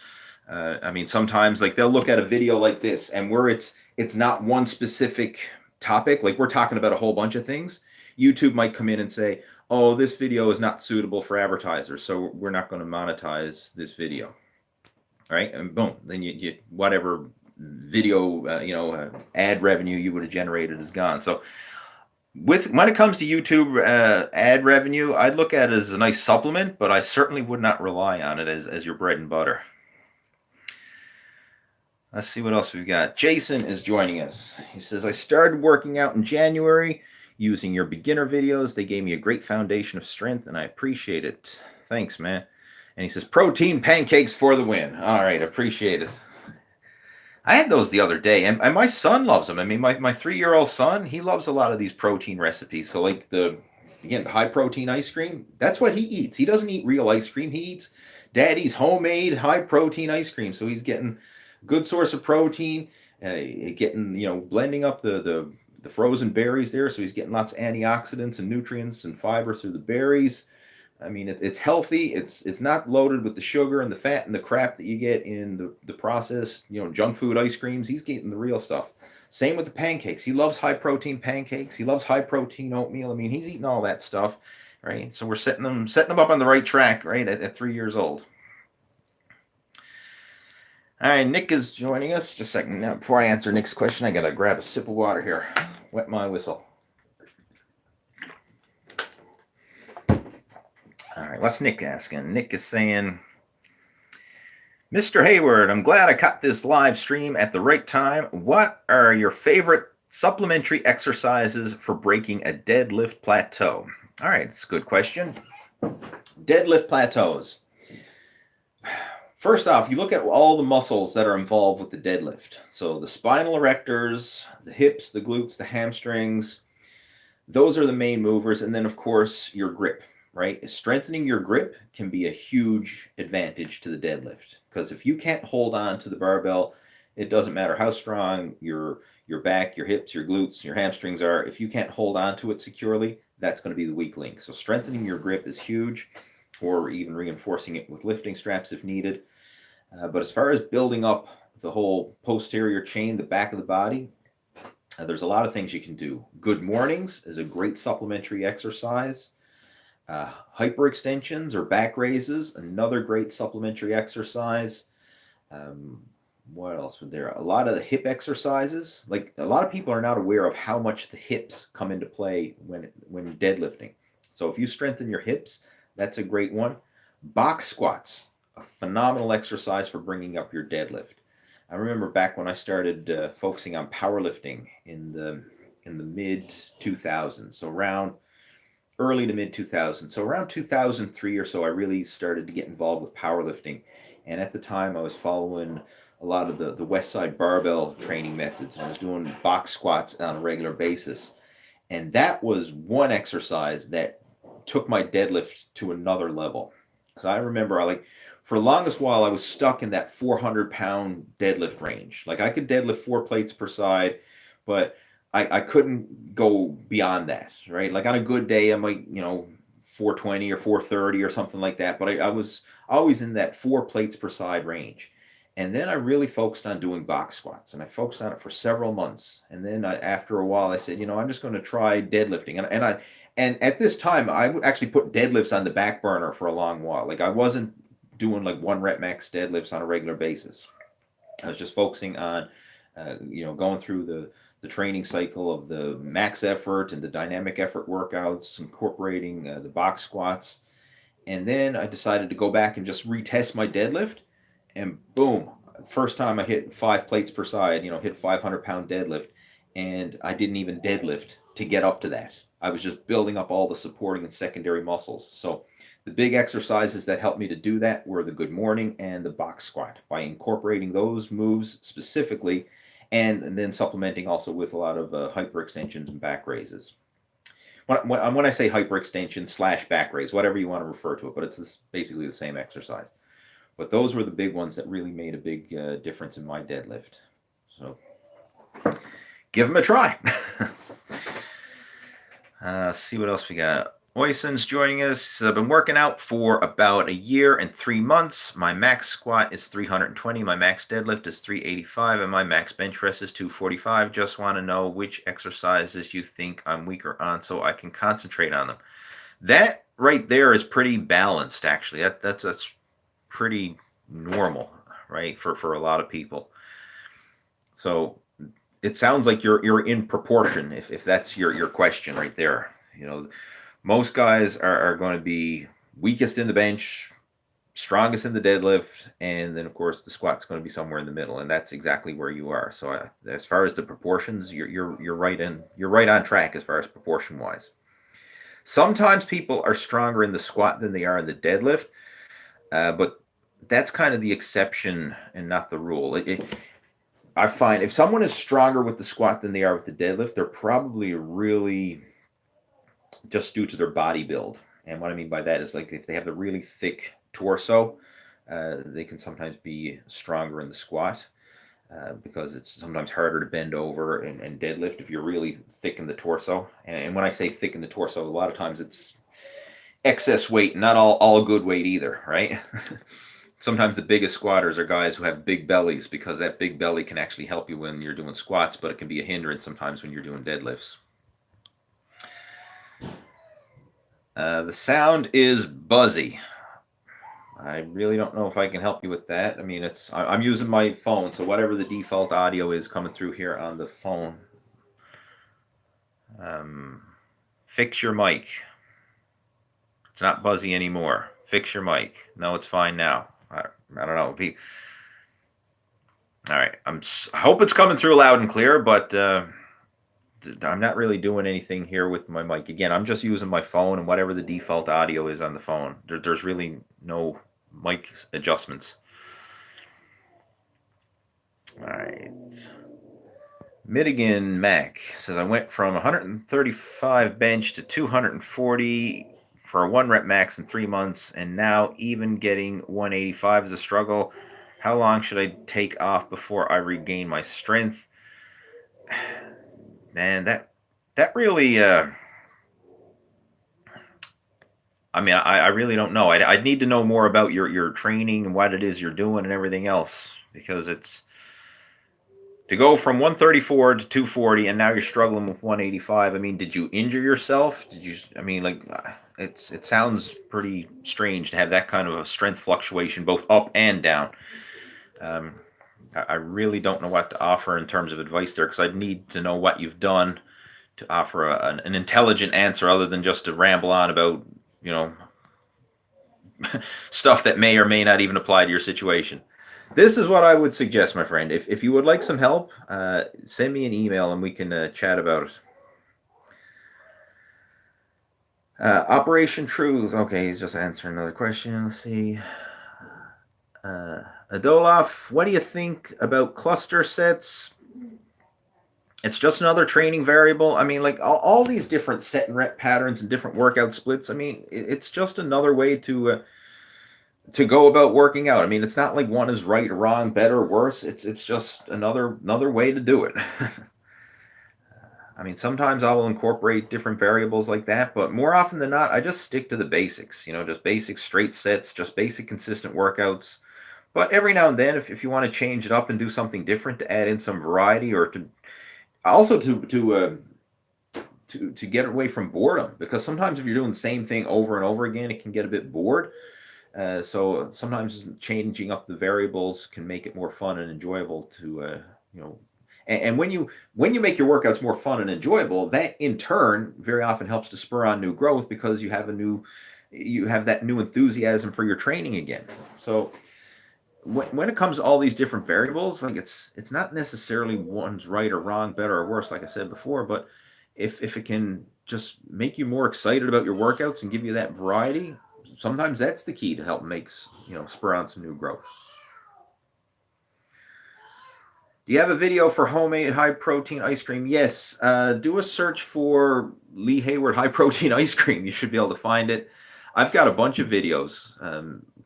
I mean, sometimes like they'll look at a video like this, and where it's not one specific topic, like we're talking about a whole bunch of things, YouTube might come in and say, oh, this video is not suitable for advertisers, so we're not going to monetize this video. All right, and boom, then you whatever video ad revenue you would have generated is gone. So when it comes to YouTube ad revenue, I'd look at it as a nice supplement, but I certainly would not rely on it as your bread and butter. Let's see what else we've got. Jason is joining us. He says, I started working out in January using your beginner videos. They gave me a great foundation of strength, and I appreciate it. Thanks, man. And he says, protein pancakes for the win. All right, appreciate it. I had those the other day, and my son loves them. I mean, my 3-year-old son, he loves a lot of these protein recipes. So like the high protein ice cream, that's what he eats. He doesn't eat real ice cream. He eats daddy's homemade high protein ice cream. So he's getting a good source of protein, getting, blending up the frozen berries there. So he's getting lots of antioxidants and nutrients and fiber through the berries. I mean, it's healthy. It's not loaded with the sugar and the fat and the crap that you get in the processed, junk food ice creams. He's getting the real stuff. Same with the pancakes. He loves high protein pancakes. He loves high protein oatmeal. I mean, he's eating all that stuff, right? So we're setting them up on the right track, right, at 3 years old. All right, Nick is joining us. Just a second. Now, before I answer Nick's question, I got to grab a sip of water here. Wet my whistle. All right, what's Nick asking? Nick is saying, Mr. Hayward, I'm glad I caught this live stream at the right time. What are your favorite supplementary exercises for breaking a deadlift plateau? All right, it's a good question. Deadlift plateaus. First off, you look at all the muscles that are involved with the deadlift. So the spinal erectors, the hips, the glutes, the hamstrings, those are the main movers. And then, of course, your grip. Right? Strengthening your grip can be a huge advantage to the deadlift, because if you can't hold on to the barbell, it doesn't matter how strong your back, your hips, your glutes, your hamstrings are. If you can't hold on to it securely, that's going to be the weak link. So strengthening your grip is huge, or even reinforcing it with lifting straps if needed. But as far as building up the whole posterior chain, the back of the body, there's a lot of things you can do. Good mornings is a great supplementary exercise. Hyperextensions or back raises, another great supplementary exercise. What else was there? A lot of the hip exercises. Like, a lot of people are not aware of how much the hips come into play when deadlifting. So if you strengthen your hips, that's a great one. Box squats, a phenomenal exercise for bringing up your deadlift. I remember back when I started focusing on powerlifting in the mid 2000s, so around early to mid 2000s. So around 2003 or so, I really started to get involved with powerlifting. And at the time, I was following a lot of the West Side barbell training methods. I was doing box squats on a regular basis. And that was one exercise that took my deadlift to another level. Because I remember, for the longest while, I was stuck in that 400-pound deadlift range. Like, I could deadlift 4 plates per side, but I couldn't go beyond that, right? Like, on a good day, I might, 420 or 430 or something like that. But I was always in that 4 plates per side range. And then I really focused on doing box squats, and I focused on it for several months. And then after a while, I said, I'm just going to try deadlifting. And at this time, I would actually put deadlifts on the back burner for a long while. Like, I wasn't doing like 1 rep max deadlifts on a regular basis. I was just focusing on, going through the training cycle of the max effort and the dynamic effort workouts, incorporating the box squats. And then I decided to go back and just retest my deadlift, and boom, first time I hit 5 plates per side, hit 500-pound deadlift. and I didn't even deadlift to get up to that. I was just building up all the supporting and secondary muscles. So the big exercises that helped me to do that were the good morning and the box squat. By incorporating those moves specifically, and then supplementing also with a lot of hyperextensions and back raises. When I say hyperextension / back raise, whatever you want to refer to it, but it's basically the same exercise. But those were the big ones that really made a big difference in my deadlift. So give them a try. See what else we got. Oyson's joining us. So I've been working out for about 1 year and 3 months. My max squat is 320. My max deadlift is 385. And my max bench press is 245. Just want to know which exercises you think I'm weaker on so I can concentrate on them. That right there is pretty balanced, actually. That's pretty normal, right, for a lot of people. So it sounds like you're in proportion, if that's your question right there. You know, most guys are going to be weakest in the bench, strongest in the deadlift, and then of course the squat's going to be somewhere in the middle, and that's exactly where you are. So as far as the proportions, you're right on track as far as proportion wise. Sometimes people are stronger in the squat than they are in the deadlift, but that's kind of the exception and not the rule. I find if someone is stronger with the squat than they are with the deadlift, they're probably really just due to their body build. And what I mean by that is, like, if they have the really thick torso, they can sometimes be stronger in the squat because it's sometimes harder to bend over and deadlift if you're really thick in the torso. And when I say thick in the torso, a lot of times it's excess weight, not all good weight either, right? Sometimes the biggest squatters are guys who have big bellies, because that big belly can actually help you when you're doing squats, but it can be a hindrance sometimes when you're doing deadlifts. The sound is buzzy. I really don't know if I can help you with that. I mean, I'm using my phone, so whatever the default audio is coming through here on the phone. Fix your mic. It's not buzzy anymore. Fix your mic. No, it's fine now. I don't know. All right. I hope it's coming through loud and clear, but I'm not really doing anything here with my mic. Again, I'm just using my phone and whatever the default audio is on the phone. There's really no mic adjustments. All right. Midigan Mac says, I went from 135 bench to 240 for a 1 rep max in 3 months, and now even getting 185 is a struggle. How long should I take off before I regain my strength? Man, that really, I mean, I really don't know. I'd need to know more about your training and what it is you're doing and everything else, because it's to go from 134 to 240 and now you're struggling with 185. I mean, did you injure yourself? I mean, like, it sounds pretty strange to have that kind of a strength fluctuation, both up and down. I really don't know what to offer in terms of advice there, because I'd need to know what you've done to offer an intelligent answer, other than just to ramble on about, you know, stuff that may or may not even apply to your situation. This is what I would suggest, my friend. If you would like some help, send me an email and we can chat about it. Operation Truth. Okay, he's just answering another question. Let's see. Adolaf, what do you think about cluster sets? It's just another training variable. I mean, like all these different set and rep patterns and different workout splits. I mean, it's just another way to go about working out. I mean, it's not like one is right or wrong, better or worse. It's just another way to do it. I mean, sometimes I will incorporate different variables like that, but more often than not, I just stick to the basics. You know, just basic straight sets, just basic consistent workouts. But every now and then, if you want to change it up and do something different to add in some variety, or to also to get away from boredom, because sometimes if you're doing the same thing over and over again, it can get a bit bored. So sometimes changing up the variables can make it more fun and enjoyable to, you know, and when you make your workouts more fun and enjoyable, that in turn very often helps to spur on new growth, because you have that new enthusiasm for your training again. So when it comes to all these different variables, like it's not necessarily one's right or wrong, better or worse, like I said before, but if it can just make you more excited about your workouts and give you that variety, sometimes that's the key to help spur on some new growth. Do you have a video for homemade high protein ice cream? Yes. Do a search for Lee Hayward high protein ice cream. You should be able to find it. I've got a bunch of videos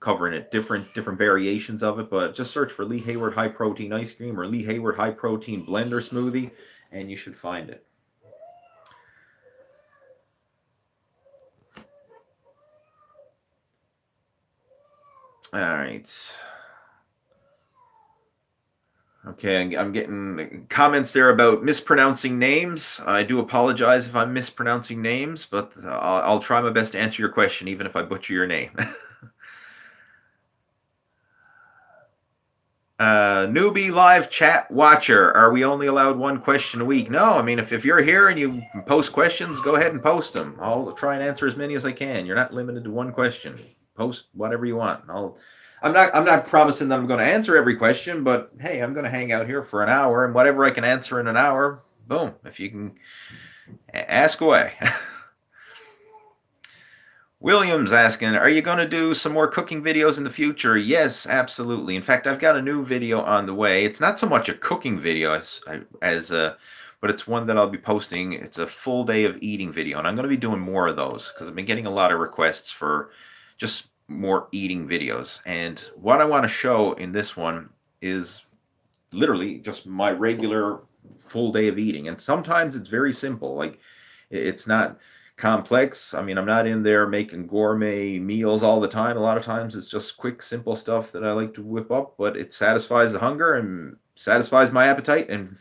covering it, different variations of it, but just search for Lee Hayward high protein ice cream or Lee Hayward high protein blender smoothie, and you should find it. All right. Okay, I'm getting comments there about mispronouncing names. I do apologize if I'm mispronouncing names, but I'll try my best to answer your question, even if I butcher your name. Newbie live chat watcher. Are we only allowed one question a week? No, I mean, if you're here and you post questions, go ahead and post them. I'll try and answer as many as I can. You're not limited to one question. Post whatever you want. I'm not promising that I'm going to answer every question, but hey, I'm going to hang out here for an hour, and whatever I can answer in an hour, boom, if you can ask away. William's asking, are you going to do some more cooking videos in the future? Yes, absolutely. In fact, I've got a new video on the way. It's not so much a cooking video but it's one that I'll be posting. It's a full day of eating video, and I'm going to be doing more of those because I've been getting a lot of requests for just more eating videos. And what I want to show in this one is literally just my regular full day of eating. And sometimes it's very simple. Like, it's not complex. I mean, I'm not in there making gourmet meals all the time. A lot of times it's just quick, simple stuff that I like to whip up, but it satisfies the hunger and satisfies my appetite and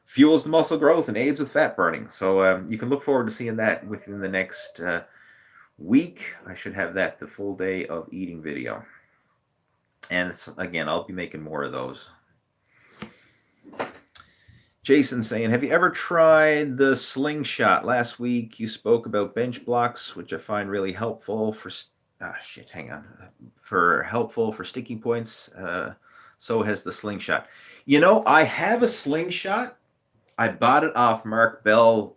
fuels the muscle growth and aids with fat burning. So you can look forward to seeing that within the next week. I should have the full day of eating video, and again, I'll be making more of those. Jason saying, have you ever tried the slingshot? Last week you spoke about bench blocks, which I find really helpful for helpful for sticky points. So has the slingshot. I have a slingshot. I bought it off Mark Bell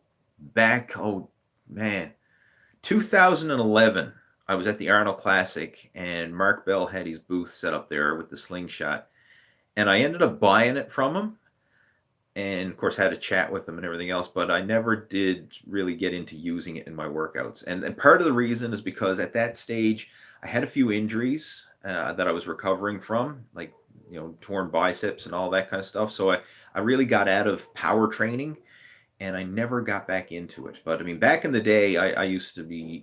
back 2011. I was at the Arnold Classic, and Mark Bell had his booth set up there with the slingshot, and I ended up buying it from him, and of course had a chat with him and everything else, but I never did really get into using it in my workouts. And part of the reason is because at that stage I had a few injuries that I was recovering from, like torn biceps and all that kind of stuff. So I really got out of power training, and I never got back into it. But I mean, back in the day, I used to be,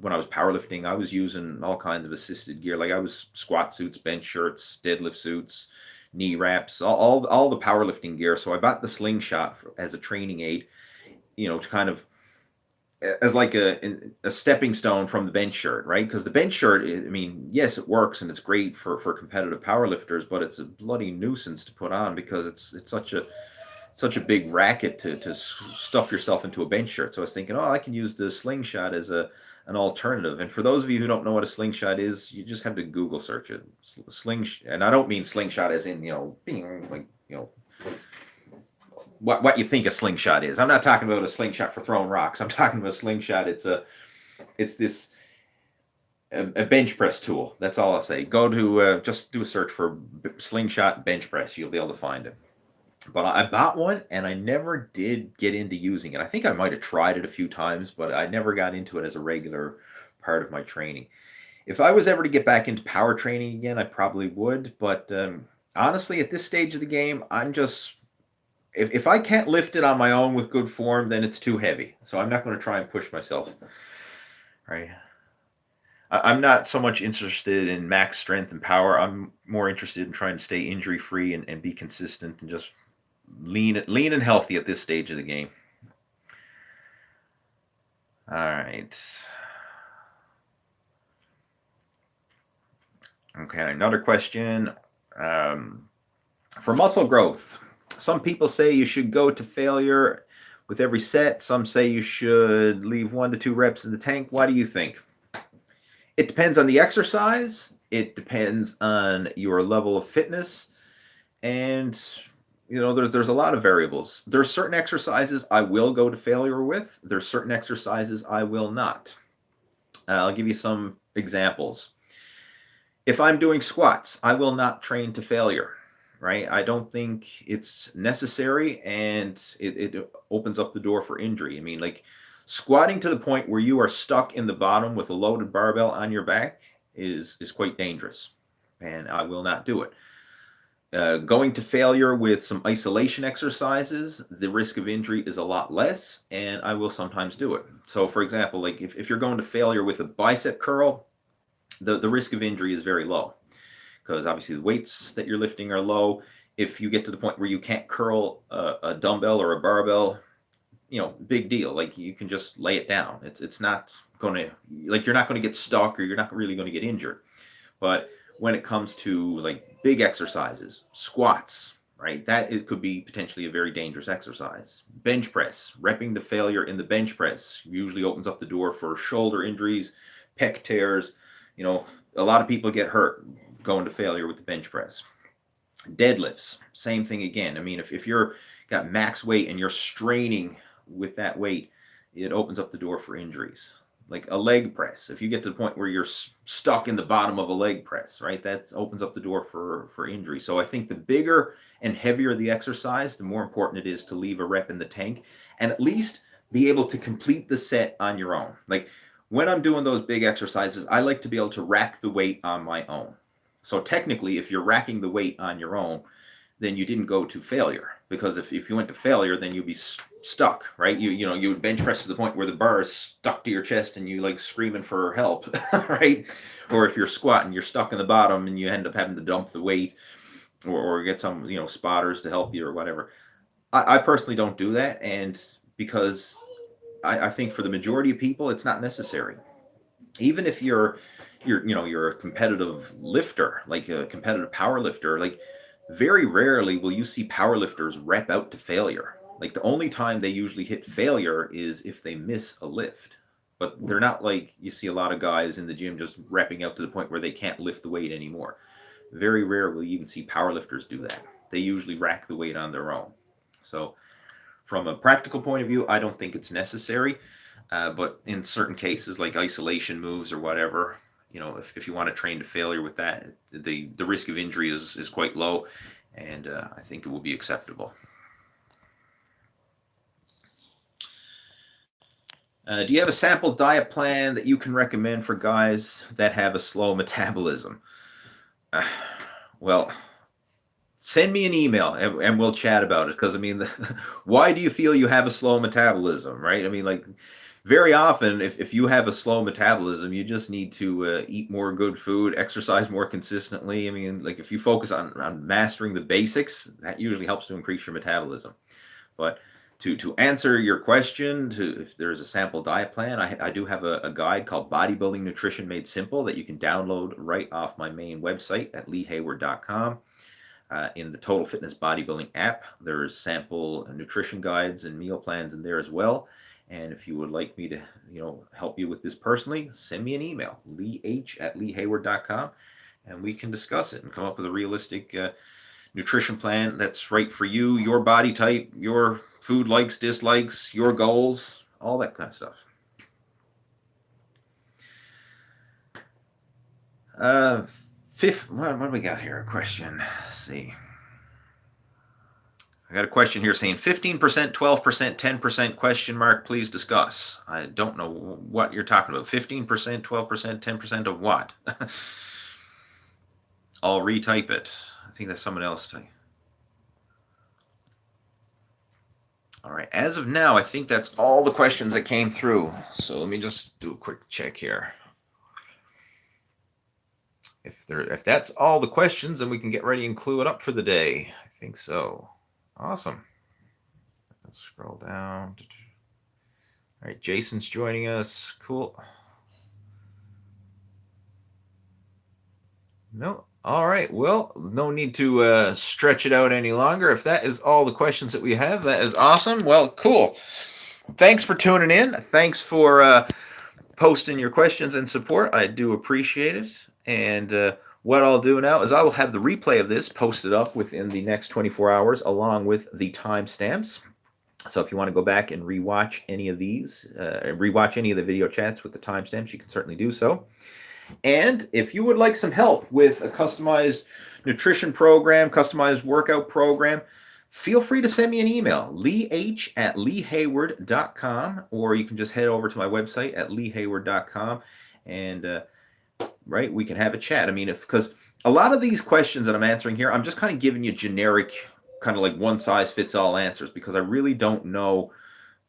when I was powerlifting, I was using all kinds of assisted gear. Like I was squat suits, bench shirts, deadlift suits, knee wraps, all the powerlifting gear. So I bought the slingshot as a training aid, to kind of as like a stepping stone from the bench shirt, right? Because the bench shirt, I mean, yes, it works and it's great for competitive powerlifters, but it's a bloody nuisance to put on because it's such a big racket to stuff yourself into a bench shirt. So I was thinking, I can use the slingshot as an alternative. And for those of you who don't know what a slingshot is, you just have to Google search it. And I don't mean slingshot as in, being like, what you think a slingshot is. I'm not talking about a slingshot for throwing rocks. I'm talking about a slingshot. It's a bench press tool. That's all I'll say. Go to just do a search for slingshot bench press. You'll be able to find it. But I bought one, and I never did get into using it. I think I might have tried it a few times, but I never got into it as a regular part of my training. If I was ever to get back into power training again, I probably would. But honestly, at this stage of the game, I'm just... If I can't lift it on my own with good form, then it's too heavy. So I'm not going to try and push myself. Right? I'm not so much interested in max strength and power. I'm more interested in trying to stay injury-free and be consistent and just lean and healthy at this stage of the game. All right. Okay, another question. For muscle growth, some people say you should go to failure with every set. Some say you should leave 1 to 2 reps in the tank. What do you think? It depends on the exercise. It depends on your level of fitness, and there's a lot of variables. There's certain exercises I will go to failure with. There's certain exercises I will not. I'll give you some examples. If I'm doing squats, I will not train to failure, right? I don't think it's necessary, and it opens up the door for injury. I mean, like, squatting to the point where you are stuck in the bottom with a loaded barbell on your back is quite dangerous, and I will not do it. Going to failure with some isolation exercises, the risk of injury is a lot less, and I will sometimes do it. So, for example, like if you're going to failure with a bicep curl, the risk of injury is very low, because obviously the weights that you're lifting are low. If you get to the point where you can't curl a dumbbell or a barbell, big deal. Like, you can just lay it down. It's not going to, like, you're not going to get stuck, or you're not really going to get injured. But when it comes to like big exercises, squats, right, that it could be potentially a very dangerous exercise. Bench press, repping to failure in the bench press usually opens up the door for shoulder injuries, pec tears. A lot of people get hurt going to failure with the bench press. Deadlifts, same thing again. I mean, if you're got max weight and you're straining with that weight, it opens up the door for injuries. Like a leg press, if you get to the point where you're stuck in the bottom of a leg press, right, that opens up the door for injury. So I think the bigger and heavier the exercise, the more important it is to leave a rep in the tank and at least be able to complete the set on your own. Like, when I'm doing those big exercises, I like to be able to rack the weight on my own. So technically, if you're racking the weight on your own, then you didn't go to failure, because if you went to failure, then you'd be stuck, right? You would bench press to the point where the bar is stuck to your chest and you like screaming for help, right? Or if you're squatting, you're stuck in the bottom and you end up having to dump the weight, or get some spotters to help you or whatever. I personally don't do that, and because I think for the majority of people, it's not necessary. Even if you're a competitive lifter, like a competitive power lifter, like, very rarely will you see power lifters rep out to failure. Like, the only time they usually hit failure is if they miss a lift. But they're not like you see a lot of guys in the gym just repping out to the point where they can't lift the weight anymore. Very rare will you even see power lifters do that. They usually rack the weight on their own. So from a practical point of view, I don't think it's necessary. But in certain cases, like isolation moves or whatever, if you want to train to failure with that, the risk of injury is quite low, and I think it will be acceptable. Do you have a sample diet plan that you can recommend for guys that have a slow metabolism? Well, send me an email and we'll chat about it, because I mean, why do you feel you have a slow metabolism, right? I mean, like, very often, if you have a slow metabolism, you just need to eat more good food, exercise more consistently. I mean, like, if you focus on mastering the basics, that usually helps to increase your metabolism. But to answer your question, if there's a sample diet plan, I do have a guide called Bodybuilding Nutrition Made Simple that you can download right off my main website at leehayward.com. In the Total Fitness Bodybuilding app, there's sample nutrition guides and meal plans in there as well. And if you would like me to, help you with this personally, send me an email, leeh@leehayward.com, and we can discuss it and come up with a realistic nutrition plan that's right for you, your body type, your food likes, dislikes, your goals, all that kind of stuff. What do we got here? A question. Let's see. I got a question here saying 15%, 12%, 10% question mark, please discuss. I don't know what you're talking about. 15%, 12%, 10% of what? I'll retype it. I think that's someone else. All right. As of now, I think that's all the questions that came through. So let me just do a quick check here. If that's all the questions, then we can get ready and clue it up for the day. I think so. Awesome. Let's scroll down. All right, Jason's joining us. Cool. No. All right. Well, no need to stretch it out any longer. If that is all the questions that we have, that is awesome. Well, cool. Thanks for tuning in. Thanks for posting your questions and support. I do appreciate it. And what I'll do now is I will have the replay of this posted up within the next 24 hours along with the timestamps. So if you want to go back and rewatch any of these, rewatch any of the video chats with the timestamps, you can certainly do so. And if you would like some help with a customized nutrition program, customized workout program, feel free to send me an email, leeh@leehayward.com, or you can just head over to my website at leehayward.com, and right, we can have a chat. I mean, because a lot of these questions that I'm answering here, I'm just kind of giving you generic, kind of like one size fits all answers, because I really don't know,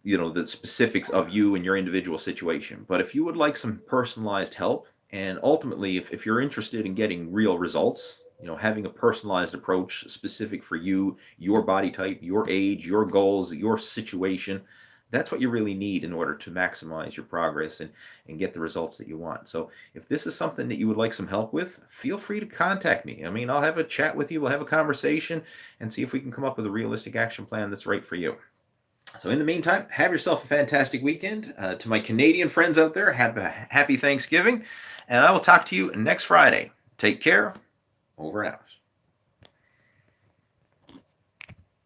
the specifics of you and your individual situation. But if you would like some personalized help, and ultimately, if you're interested in getting real results, having a personalized approach specific for you, your body type, your age, your goals, your situation, that's what you really need in order to maximize your progress and get the results that you want. So if this is something that you would like some help with, feel free to contact me. I mean, I'll have a chat with you, we'll have a conversation and see if we can come up with a realistic action plan that's right for you. So in the meantime, have yourself a fantastic weekend. To my Canadian friends out there, happy Thanksgiving. And I will talk to you next Friday. Take care. Over and out.